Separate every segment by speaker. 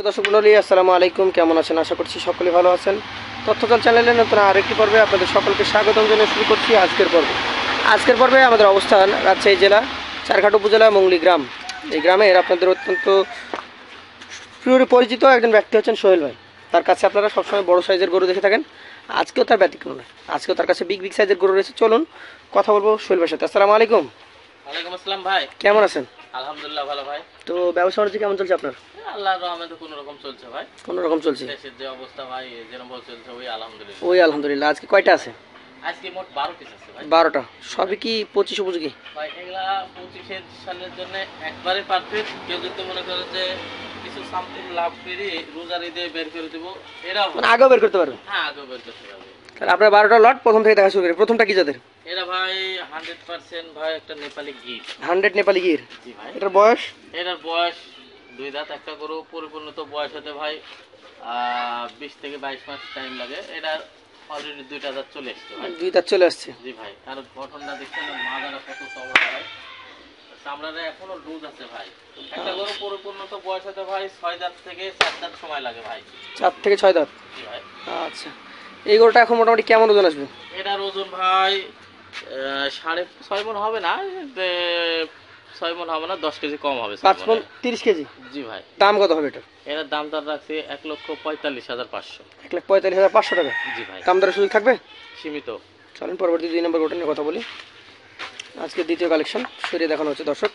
Speaker 1: দর্শক মণ্ডলী আসসালামু আলাইকুম, কেমন আছেন? আশা করছি সকলে ভালো আছেন। তথ্যজাল চ্যানেলের নতুন আরেকটি পর্বে আপনাদের সকলকে স্বাগতম জানিয়ে শুরু করছি আজকের পর্বে আমাদের অবস্থান রাজশাহী জেলা চারঘাট উপজেলা মংলি গ্রাম। এই গ্রামের আপনাদের অত্যন্ত পরিচিত একজন ব্যক্তি হচ্ছেন সোহেল ভাই। তার কাছে আপনারা সবসময় বড় সাইজের গরু দেখে থাকেন, আজকেও তার ব্যতিক্রম নয়। আজকেও তার কাছে বিগ সাইজের গরু রয়েছে। চলুন কথা বলবো সোহেল ভাইয়ের সাথে। আসসালামু আলাইকুম।
Speaker 2: ওয়ালাইকুম আসসালাম ভাই,
Speaker 1: কেমন আছেন?
Speaker 2: আলহামদুলিল্লাহ ভালো ভাই।
Speaker 1: তো ব্যবসা বাণিজ্য কেমন চলছে আপনার?
Speaker 2: আল্লাহর রহমতে কোনো রকম চলছে ভাই,
Speaker 1: কোনো রকম চলছে।
Speaker 2: দেশের যে অবস্থা ভাই যেরকম চলছে
Speaker 1: ওই আলহামদুলিল্লাহ। আজকে কয়টা আছে?
Speaker 2: আজকে মোট 12 পিস আছে ভাই।
Speaker 1: 12টা। সবই কি 25 উপযোগী?
Speaker 2: ভাই এগুলা 25 সালের জন্য একবারে পারফেক্ট। কেউ যদি মনে করে যে কিছু সামথিং লাভ করে রোজার ঈদে বের করে দেব, এরা
Speaker 1: মানে আগেও বের করতে পারবে?
Speaker 2: হ্যাঁ, আগেও বের করতে পারবে।
Speaker 1: তাহলে আপনার 12টা লট প্রথম থেকে দেখা শুরু করি। প্রথমটা কি জাতের?
Speaker 2: এরা ভাই 100% ভাই একটা নেপালি গির।
Speaker 1: 100 নেপালি গির।
Speaker 2: জি ভাই।
Speaker 1: এটার বয়স?
Speaker 2: এটার বয়স 2 দাঁত। একটা গরু পরিপূর্ণ তো বয়স হতে ভাই 20 থেকে 22 মাস টাইম লাগে। এটার অলরেডি 2টা দাঁত চলে এসছে ভাই।
Speaker 1: 2 দাঁত চলে আসছে।
Speaker 2: জি ভাই। আর গঠনটা দেখছেন মাজারা কত চওড়া ভাই, চামড়াটা এখনো লুজ আছে ভাই। একটা গরু পরিপূর্ণ তো বয়স হতে ভাই 6 দাঁত থেকে 4 দাঁত সময় লাগে ভাই।
Speaker 1: 4 থেকে 6 দাঁত।
Speaker 2: জি ভাই।
Speaker 1: আচ্ছা, এই গরুটা এখন মোটামুটি কেমন ওজন আসবে?
Speaker 2: এটার ওজন ভাই 6.5 মণ হবে না, 6 মণ হবে না, 10 কেজি কম হবে।
Speaker 1: 5 মণ 30 কেজি।
Speaker 2: জি ভাই।
Speaker 1: দাম কত হবে এটা?
Speaker 2: এটার দাম তার রাখছি 1,45,500।
Speaker 1: 1,45,500 টাকা।
Speaker 2: জি ভাই।
Speaker 1: দাম দরের সুযোগ থাকবে?
Speaker 2: সীমিত।
Speaker 1: চলেন পরবর্তী 2 নম্বর গরুটা নিয়ে কথা বলি। আজকে দ্বিতীয় কালেকশন সরিয়ে দেখানো হচ্ছে দর্শক।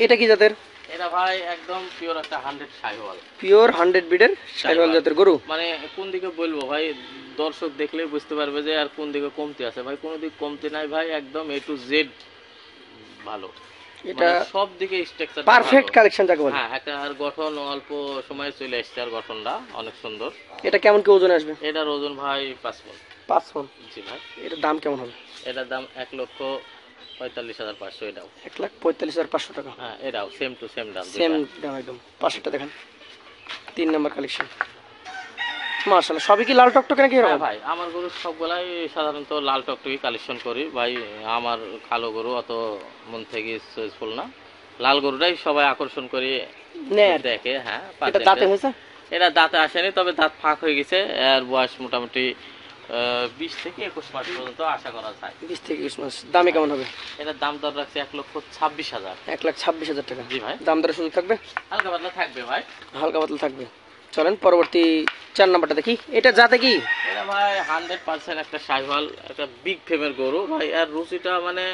Speaker 1: এটা কি জাতের?
Speaker 2: এটা ভাই একদম পিওর একটা 100 শাহিওয়াল।
Speaker 1: পিওর 100 বিডের শাহিওয়াল জাতের গরু।
Speaker 2: মানে কোন দিকে বলবো ভাই, দর্শক দেখলেই বুঝতে পারবে যে আর কোন দিকে কমতি আছে ভাই। কোনো দিক কমতি নাই ভাই, একদম A to Z ভালো।
Speaker 1: এটা
Speaker 2: সব দিকে স্ট্রাকচার
Speaker 1: পারফেক্ট কালেকশন যাকে বলে।
Speaker 2: হ্যাঁ, একটা আর গঠন অল্প সময়ে চলে আসছে, আর গঠনটা অনেক সুন্দর।
Speaker 1: এটা কেমন কি ওজন আসবে?
Speaker 2: এটার ওজন ভাই 5 মণ।
Speaker 1: 5 মণ।
Speaker 2: জি ভাই।
Speaker 1: এটার দাম কেমন হবে?
Speaker 2: এটার দাম 1,45,500। এটাও
Speaker 1: 1,45,500 টাকা।
Speaker 2: হ্যাঁ, এটাও সেম টু সেম দাম।
Speaker 1: সেম দাম একদম। পাশেরটা দেখেন, 3 নম্বর কালেকশন। মাশাআল্লাহ, সবই কি লাল টকটকে নাকি এরকম?
Speaker 2: ভাই আমার গরু সবগুলাই সাধারণত লাল টকটকি কালেকশন করি ভাই। আমার কালো গরু অত মন থেকে চয়েসফুল না, লাল গরুটাই সবাই আকর্ষণ করে দেখে। হ্যাঁ,
Speaker 1: এটা দাঁতে হয়েছে?
Speaker 2: এটা দাঁতে আসেনি, তবে দাঁত ফাঁক হয়ে গেছে। এর বয়স মোটামুটি 20 থেকে 21 মাস পর্যন্ত আশা করা যায়।
Speaker 1: 20 থেকে 21 মাস। দামে কেমন হবে?
Speaker 2: এটার দাম দর রাখছে 1,26,000।
Speaker 1: 1,26,000 টাকা।
Speaker 2: জি ভাই।
Speaker 1: দাম দরের সুযোগ থাকবে?
Speaker 2: হালকা পাতলা থাকবে ভাই।
Speaker 1: হালকা পাতলা থাকবে। চলেন পরবর্তী 4 নাম্বারটা দেখি। এটা জাতে কি?
Speaker 2: এটা ভাই 100% একটা শাহিওয়াল, একটা বিগ ফেমের গরু ভাই। আর রুচিটা মানে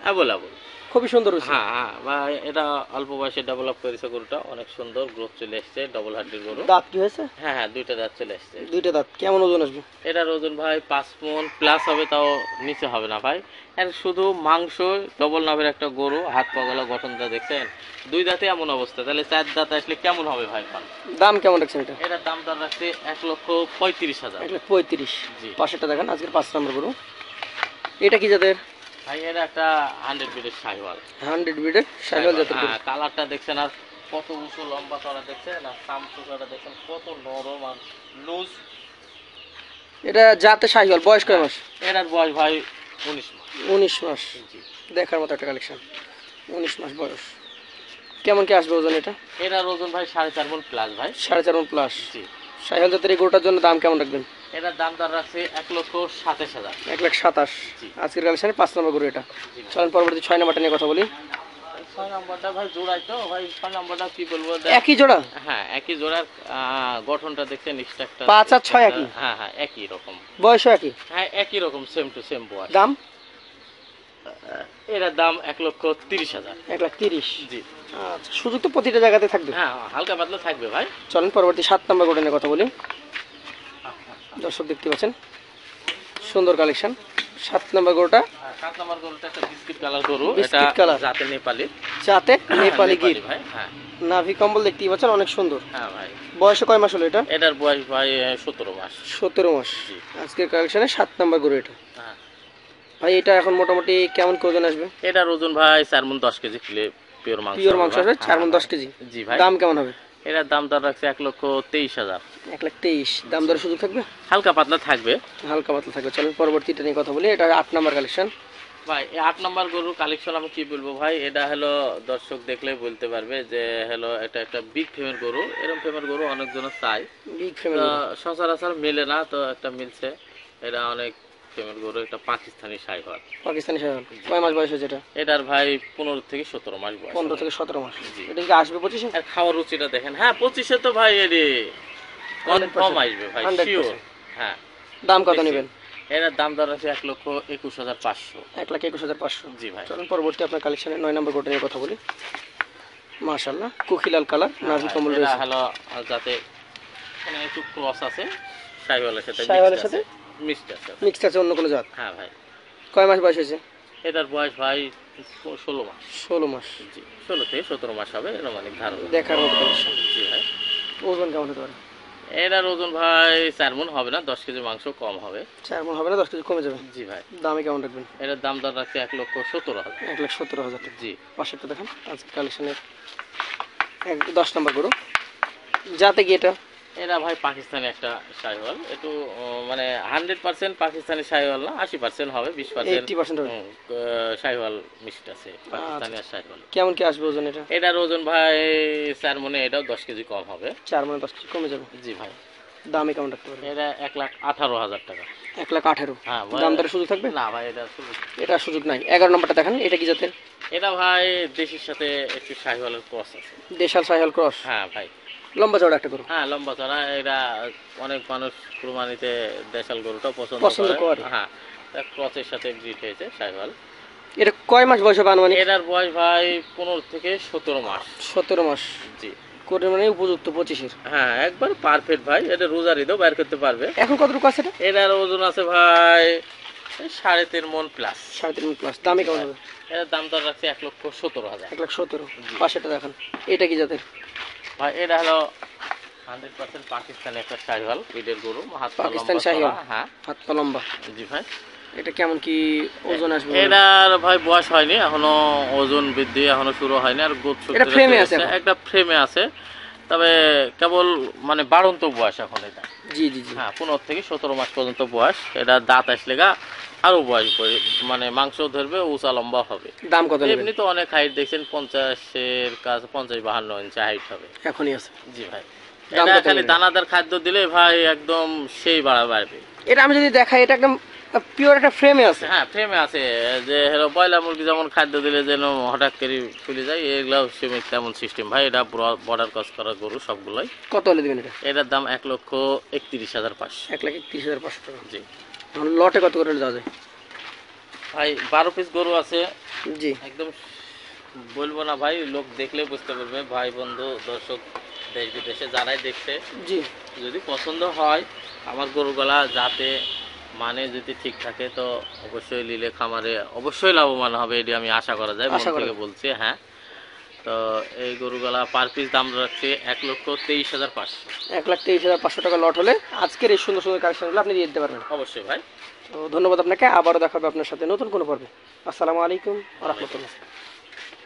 Speaker 2: অ্যাভেলেবল,
Speaker 1: খুবই সুন্দর রুচি।
Speaker 2: হ্যাঁ হ্যাঁ ভাই। এটা অল্প বয়সে ডেভেলপ করেছে গরুটা, অনেক সুন্দর গ্রোথ চলে এসছে। ডবল হাড্ডির গরু।
Speaker 1: দাঁত কি হয়েছে?
Speaker 2: হ্যাঁ হ্যাঁ, 2টা দাঁত চলে এসছে।
Speaker 1: 2টা দাঁত। কেমন ওজন আসবে?
Speaker 2: এটার ওজন ভাই 5 মণ প্লাস হবে, তাও নিচে হবে না ভাই। আর শুধু মাংস, ডবল নাভের একটা গরু, হাত পাগলা গঠনটা দেখছেন। 2 দাঁতে এমন অবস্থা, তাহলে 4 দাঁত আসলে কেমন হবে ভাই?
Speaker 1: দাম কেমন রাখছেন এটা?
Speaker 2: এটার দাম তার রাখছে 1,35,000।
Speaker 1: 1,35,000।
Speaker 2: জি।
Speaker 1: পাশেরটা দেখেন, আজকের 5 নম্বর গরু। এটা কি জাতের?
Speaker 2: ভাই এটা একটা 100 বিটের শাহিওয়াল।
Speaker 1: 100 বিডের শাহিওয়াল জাতের গরু।
Speaker 2: কালারটা দেখছেন, আর কত উঁচু লম্বা চড়া দেখছেন, আর সামচুকাটা দেখছেন কত নরম আর লুজ।
Speaker 1: এটা জাতে শাহিওয়াল। বয়স কয় মাস?
Speaker 2: এটার বয়স ভাই 19 মাস।
Speaker 1: 19 মাস।
Speaker 2: জি।
Speaker 1: দেখার মতো একটা কালেকশন। 19 মাস বয়স। কেমন কি আসবে ওজন এটা?
Speaker 2: এটার ওজন ভাই 4.5 মণ প্লাস ভাই।
Speaker 1: 4.5 মণ প্লাস।
Speaker 2: জি।
Speaker 1: শাহিওয়াল জাতের এই গরুটার জন্য দাম কেমন রাখবেন?
Speaker 2: এটার দাম তার রাখছে 1,27,000।
Speaker 1: 1,27,000।
Speaker 2: জি।
Speaker 1: আজকের কালেকশনে 5 নম্বর গরু এটা।
Speaker 2: জি।
Speaker 1: চলেন পরবর্তী 6 নম্বরটা নিয়ে কথা বলি।
Speaker 2: 6 নম্বরটা ভাই জোড়াই তো ভাই। 6 নম্বরটা কি বলবো,
Speaker 1: একই জোড়া?
Speaker 2: হ্যাঁ একই জোড়ার। গঠনটা দেখছেন, স্ট্রাকচার
Speaker 1: 5 আর 6 একই?
Speaker 2: হ্যাঁ হ্যাঁ, একই রকম।
Speaker 1: বয়সও একই?
Speaker 2: হ্যাঁ, একই রকম, সেম টু সেম বয়স।
Speaker 1: দাম?
Speaker 2: এটার দাম 1,30,000।
Speaker 1: 1,30,000।
Speaker 2: জি।
Speaker 1: আচ্ছা, সুযোগ তো প্রতিটা জায়গাতে থাকবে?
Speaker 2: হ্যাঁ, হালকা পাতলা থাকবে ভাই।
Speaker 1: চলেন পরবর্তী 7 নম্বর গরু নিয়ে কথা বলি। দর্শক দেখতে পাচ্ছেন সুন্দর কালেকশন। 7 নম্বর গরুটা?
Speaker 2: 7 নম্বর গরুটা একটা বিস্কিট কালার গরু। এটা
Speaker 1: বিস্কিট কালার।
Speaker 2: জাতে নেপালি।
Speaker 1: জাতে নেপালি গির
Speaker 2: ভাই। হ্যাঁ।
Speaker 1: নাভি কম্বল দেখতেই পাচ্ছেন, অনেক সুন্দর।
Speaker 2: হ্যাঁ ভাই।
Speaker 1: বয়সে কয় মাস হলো এটা?
Speaker 2: এটার বয়স ভাই 17 মাস।
Speaker 1: 17 মাস।
Speaker 2: জি।
Speaker 1: আজকের কালেকশনে 7 নম্বর গরু এটা।
Speaker 2: হ্যাঁ
Speaker 1: ভাই এটা এখন মোটামুটি কেমন কি ওজন আসবে?
Speaker 2: এটার ওজন ভাই 4 মণ 10 কেজি পিওর মাংস।
Speaker 1: পিওর মাংস আসবে 4 মণ 10 কেজি।
Speaker 2: জি ভাই।
Speaker 1: দাম কেমন হবে?
Speaker 2: এটার দাম তার রাখছে 1,23,000।
Speaker 1: 1,23,000। দাম দরের সুযোগ থাকবে?
Speaker 2: হালকা পাতলা থাকবে।
Speaker 1: হালকা পাতলা থাকবে। চলেন পরবর্তীটা নিয়ে কথা বলি। এটা 8 নম্বর কালেকশন।
Speaker 2: ভাই এই 8 নম্বর গরুর কালেকশন আমি কি বলবো ভাই, এটা হলো দর্শক দেখলে বলতে পারবে যে হলো এটা একটা বিগ ফেমের গরু। এরকম ফেমের গরু অনেকজনের চাই,
Speaker 1: বিগ
Speaker 2: তো
Speaker 1: ফ্যামিলি।
Speaker 2: সচরাচর মেলে না, তো একটা মিলছে। এটা অনেক ফেমের গরু, এটা পাকিস্তানি শাইওয়াল।
Speaker 1: পাকিস্তানি শাহিওয়াল। কয় মাস বয়স হয়েছে এটা?
Speaker 2: এটার ভাই 15 থেকে 17 মাস বয়স
Speaker 1: 15
Speaker 2: হবে।
Speaker 1: থেকে 17 মাস।
Speaker 2: জি।
Speaker 1: এটা কি আসবে 25-এ?
Speaker 2: আর খাওয়ার রুচিটা দেখেন, হ্যাঁ 25-এ তো ভাই এটি কনফার্ম
Speaker 1: 100%
Speaker 2: আসবে ভাই,
Speaker 1: 100%।
Speaker 2: শিওর। হ্যাঁ,
Speaker 1: দাম কত
Speaker 2: দেখছি।
Speaker 1: নেবেন?
Speaker 2: এটার দাম দর আছে 1,21,500।
Speaker 1: 1,21,500।
Speaker 2: জি ভাই।
Speaker 1: চলুন পরবর্তী আপনার কালেকশনে 9 নম্বর গরুটা নিয়ে কথা বলি। মাশাআল্লাহ, কুখিলাল কালার, নাভি
Speaker 2: হ্যাঁ,
Speaker 1: কম্বল
Speaker 2: এটা
Speaker 1: রয়েছে।
Speaker 2: হলো যাতে এখানে একটু ক্রস আছে, শাইওয়ালের সাথে
Speaker 1: শাহিওয়ালের সাথে
Speaker 2: মিক্সড আছে।
Speaker 1: মিক্সড আছে, অন্য কোনো জাত।
Speaker 2: হ্যাঁ ভাই,
Speaker 1: কয় মাস বয়স হয়েছে?
Speaker 2: এটার বয়স ভাই 16 মাস।
Speaker 1: 16 মাস।
Speaker 2: জি, 16 থেকে 17 মাস হবে এরকম অনেক ধারণা।
Speaker 1: দেখার মতো কালেকশন।
Speaker 2: জি ভাই।
Speaker 1: ওজন কেমন হতে পারে?
Speaker 2: এটার ওজন ভাই 4 মণ হবে না, 10 কেজি মাংস কম হবে।
Speaker 1: 4 মণ হবে না, 10 কেজি কমে যাবে।
Speaker 2: জি ভাই।
Speaker 1: দামে কেমন রাখবেন?
Speaker 2: এটার দাম দর রাখছে 1,17,000।
Speaker 1: 1,17,000 টাকা।
Speaker 2: জি।
Speaker 1: পাশেরটা দেখেন, আজকে কালেকশনের 10 নম্বর গরু। যাতে কি এটা?
Speaker 2: এরা ভাই পাকিস্তানি একটা শাইওয়াল, একটু মানে 100% পাকিস্তানি শাইওয়াল না, 80% হবে, 20%
Speaker 1: 80% হবে।
Speaker 2: শাইওয়াল মিক্সড আছে, পাকিস্তানি আর শাইওয়াল।
Speaker 1: কেমন কি আসবে ওজন এটা?
Speaker 2: এটার ওজন ভাই 4 মণে, এটাও 10 কেজি কম হবে।
Speaker 1: 4 মণ 10 কেজি কমে যাবে।
Speaker 2: জি ভাই।
Speaker 1: দামে কেমন রাখতে পারবেন?
Speaker 2: এটা 1,18,000 টাকা।
Speaker 1: 1,18,000।
Speaker 2: হ্যাঁ ভাই।
Speaker 1: দাম দরের সুযোগ থাকবে?
Speaker 2: না ভাই, এটা শুধু
Speaker 1: এটা সুযোগ নাই। 11 নম্বরটা দেখেন, এটা কি জাতের?
Speaker 2: এটা ভাই দেশির সাথে একটু শাহিওয়ালের ক্রস আছে।
Speaker 1: দেশাল শাহিওয়াল ক্রস।
Speaker 2: হ্যাঁ ভাই।
Speaker 1: লম্বা চওড়া একটা গরু।
Speaker 2: হ্যাঁ, লম্বা চড়া। এটা অনেক মানুষ কুরবানিতে দেশাল গরুটা পছন্দ
Speaker 1: পছন্দ করে।
Speaker 2: হ্যাঁ, ক্রসের সাথে ব্রিড হয়েছে শাহিওয়াল।
Speaker 1: এটা কয় মাস বয়স হবে আনুমানিক?
Speaker 2: এটার বয়স ভাই 15 থেকে 17 মাস।
Speaker 1: 17 মাস।
Speaker 2: জি।
Speaker 1: কোরবানি উপযুক্ত 25-এর।
Speaker 2: হ্যাঁ, একবার পারফেক্ট ভাই। এটা রোজার ঈদেও বাইর করতে পারবে।
Speaker 1: এখন কতটুকু আছে এটা?
Speaker 2: এটার ওজন আছে ভাই 3.5 মণ প্লাস।
Speaker 1: 3.5 মণ প্লাস। দামে কেমন হবে?
Speaker 2: এটার দাম দর রাখছে 1,17,000।
Speaker 1: 1,17,000। পাশেরটা দেখেন, এটা কি জাতের?
Speaker 2: ভাই এটা হলো 100% পাকিস্তানি একটা শাহিওয়াল ব্রিডের গরু, হাত পা
Speaker 1: পাকিস্তানি
Speaker 2: লম্বা
Speaker 1: শাহিওয়াল।
Speaker 2: চওড়া। হ্যাঁ।
Speaker 1: হাত পা লম্বা।
Speaker 2: জি ভাই।
Speaker 1: এটা কেমন কি ওজন আসবে?
Speaker 2: এটার ভাই বয়স হয়নি এখনো, ওজন বৃদ্ধি এখনো শুরু হয়নি, আর গোদ
Speaker 1: এটা ফ্রেমে আছে এখন?
Speaker 2: একটা ফ্রেমে আছে, তবে কেবল মানে বাড়ন্ত বয়স এখন এটা।
Speaker 1: জি জি জি।
Speaker 2: হ্যাঁ, 15 থেকে 17 মাস পর্যন্ত বয়স। এটা দাঁত আসলে গা আরো বয়স মানে মাংস ধরবে, উঁচা লম্বা হবে।
Speaker 1: দাম কত নেবেন?
Speaker 2: এমনি তো অনেক হাইট দেখছেন, 50-এর কাছে 50-52 ইঞ্চি হাইট হবে।
Speaker 1: এখনই আছে।
Speaker 2: জি ভাই।
Speaker 1: দাম
Speaker 2: এটা
Speaker 1: কত
Speaker 2: খালি
Speaker 1: নেবেন?
Speaker 2: দানাদার খাদ্য দিলে ভাই একদম সেই বাড়বে।
Speaker 1: এটা আমি যদি দেখাই, এটা একদম পিওর একটা ফ্রেমে আছে।
Speaker 2: হ্যাঁ, ফ্রেমে আছে। যে হলো ব্রয়লার মুরগি যেমন খাদ্য দিলে যেন হঠাৎ করে ফুলে যায়, এগুলাও সেম তেমন সিস্টেম ভাই। এটা বর্ডার ক্রস করা গরু সবগুলোই।
Speaker 1: কত হলে দিবেন এটা?
Speaker 2: এটার দাম 1,31,500।
Speaker 1: 1,31,500 টাকা।
Speaker 2: জি
Speaker 1: এখন লটে কত করে যাওয়া যায়?
Speaker 2: ভাই, 12 পিস গরু আছে।
Speaker 1: জি।
Speaker 2: একদম বলবো না ভাই, লোক দেখলে বুঝতে পারবে, ভাই বন্ধু দর্শক দেশ বিদেশে যারাই দেখছে,
Speaker 1: জি।
Speaker 2: যদি পছন্দ হয় আমার গরুগুলা যাতে মানে যদি ঠিক থাকে, তো অবশ্যই নিলে খামারে অবশ্যই লাভবান হবে, এটি আমি আশা করা যায়, মন
Speaker 1: আশা করা
Speaker 2: থেকে বলছি। হ্যাঁ, তো এই গরুগুলা পার পিস দাম রাখছে 1,23,500।
Speaker 1: 1,23,500 টাকা লট হলে আজকের এই সুন্দর সুন্দর কালেকশনগুলো আপনি দিয়ে দিতে পারবেন।
Speaker 2: অবশ্যই ভাই।
Speaker 1: তো ধন্যবাদ আপনাকে। আবারও দেখাবে আপনার সাথে নতুন কোনো পর্বে। আসসালামু আলাইকুম ওয়া রাহমাতুল্লাহ।